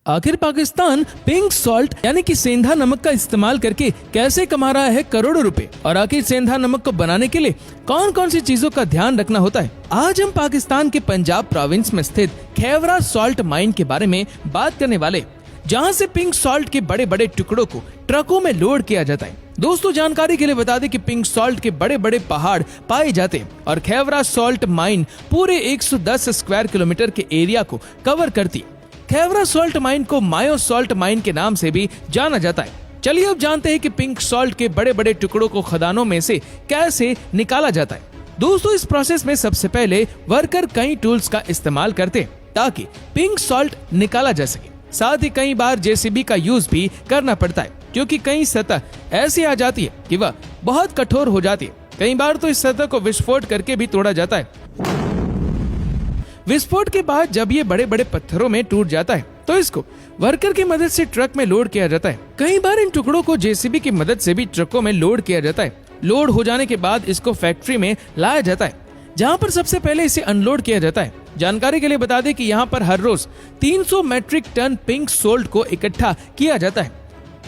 आखिर Pakistan pink salt यानी कि सेंधा नमक का इस्तेमाल करके कैसे कमा रहा है करोड़ों रुपए, और आखिर सेंधा नमक को बनाने के लिए कौन कौन सी चीजों का ध्यान रखना होता है। आज हम पाकिस्तान के पंजाब प्रोविंस में स्थित खेवरा सॉल्ट माइन के बारे में बात करने वाले, जहां से पिंक सॉल्ट के बड़े बड़े टुकड़ों को ट्रकों में लोड किया जाता है। दोस्तों, जानकारी के लिए बता दें कि पिंक सॉल्ट के बड़े बड़े पहाड़ पाए जाते हैं और खेवरा सॉल्ट माइन पूरे 110 स्क्वायर किलोमीटर के एरिया को कवर करती है। खेवरा सॉल्ट माइन को मायो सॉल्ट माइन के नाम से भी जाना जाता है। चलिए अब जानते हैं कि पिंक सॉल्ट के बड़े बड़े टुकड़ों को खदानों में से कैसे निकाला जाता है। दोस्तों, इस प्रोसेस में सबसे पहले वर्कर कई टूल्स का इस्तेमाल करते हैं ताकि पिंक सॉल्ट निकाला जा सके। साथ ही कई बार जेसीबी का यूज भी करना पड़ता है, क्योंकि कई सतह ऐसी आ जाती है कि वह बहुत कठोर हो जाती है। कई बार तो इस सतह को विस्फोट करके भी तोड़ा जाता है। विस्फोट के बाद जब ये बड़े बड़े पत्थरों में टूट जाता है तो इसको वर्कर की मदद से ट्रक में लोड किया जाता है। कई बार इन टुकड़ों को जेसीबी की मदद से भी ट्रकों में लोड किया जाता है। लोड हो जाने के बाद इसको फैक्ट्री में लाया जाता है, जहां पर सबसे पहले इसे अनलोड किया जाता है। जानकारी के लिए बता दें कि यहाँ पर हर रोज 300 मैट्रिक टन पिंक सॉल्ट को इकट्ठा किया जाता है।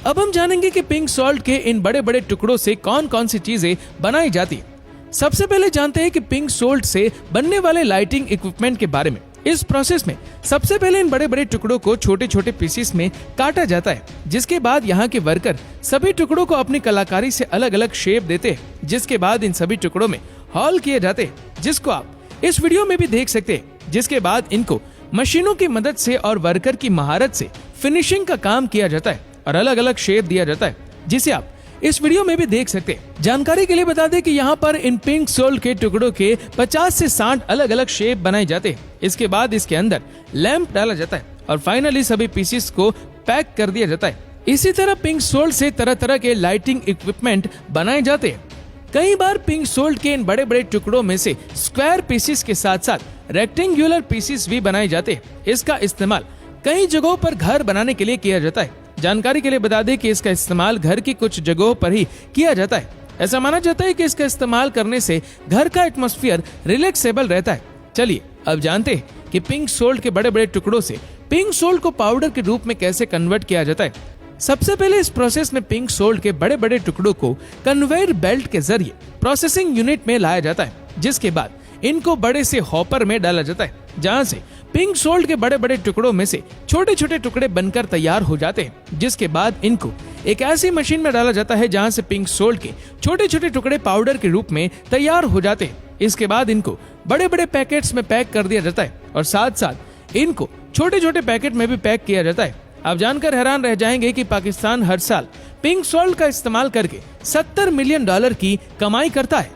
अब हम जानेंगे कि पिंक सॉल्ट के इन बड़े बड़े टुकड़ों से कौन कौन सी चीजें बनाई जाती है। सबसे पहले जानते हैं कि पिंक सॉल्ट से बनने वाले लाइटिंग इक्विपमेंट के बारे में। इस प्रोसेस में सबसे पहले इन बड़े बड़े टुकड़ों को छोटे छोटे पीसेस में काटा जाता है, जिसके बाद यहाँ के वर्कर सभी टुकड़ों को अपनी कलाकारी से अलग अलग शेप देते हैं। जिसके बाद इन सभी टुकड़ों में हॉल किए जाते हैं, जिसको आप इस वीडियो में भी देख सकते हैं। जिसके बाद इनको मशीनों की मदद से और वर्कर की महारत से फिनिशिंग का काम किया जाता है और अलग अलग शेप दिया जाता है, जिसे आप इस वीडियो में भी देख सकते हैं। जानकारी के लिए बता दें कि यहाँ पर इन पिंक सॉल्ट के टुकड़ों के 50 से 60 अलग अलग शेप बनाए जाते हैं। इसके बाद इसके अंदर लैंप डाला जाता है और फाइनली सभी पीसेस को पैक कर दिया जाता है। इसी तरह पिंक सॉल्ट से तरह तरह के लाइटिंग इक्विपमेंट बनाए जाते हैं। कई बार पिंक सॉल्ट के इन बड़े बड़े टुकड़ों में से स्क्वायर पीसेस के साथ साथ रेक्टेंगुलर पीसेस भी बनाए जाते हैं। इसका इस्तेमाल कई जगहों पर घर बनाने के लिए किया जाता है। जानकारी के लिए बता दें कि इसका इस्तेमाल घर की कुछ जगहों पर ही किया जाता है। ऐसा माना जाता है कि इसका इस्तेमाल करने से घर का एटमॉस्फेयर रिलैक्सेबल रहता है। चलिए अब जानते हैं कि पिंक सॉल्ट के बड़े बड़े टुकड़ों से पिंक सॉल्ट को पाउडर के रूप में कैसे कन्वर्ट किया जाता है। सबसे पहले इस प्रोसेस में पिंक सॉल्ट के बड़े बड़े टुकड़ों को कन्वेयर बेल्ट के जरिए प्रोसेसिंग यूनिट में लाया जाता है, जिसके बाद इनको बड़े से हॉपर में डाला जाता है, जहां से पिंक सॉल्ट के बड़े बड़े टुकड़ों में से छोटे छोटे टुकड़े बनकर तैयार हो जाते हैं। जिसके बाद इनको एक ऐसी मशीन में डाला जाता है जहां से पिंक सॉल्ट के छोटे छोटे टुकड़े पाउडर के रूप में तैयार हो जाते हैं। इसके बाद इनको बड़े बड़े पैकेट्स में पैक कर दिया जाता है और साथ साथ इनको छोटे छोटे पैकेट में भी पैक किया जाता है। आप जानकर हैरान रह जाएंगे कि पाकिस्तान हर साल पिंक सॉल्ट का इस्तेमाल करके $70 मिलियन की कमाई करता है।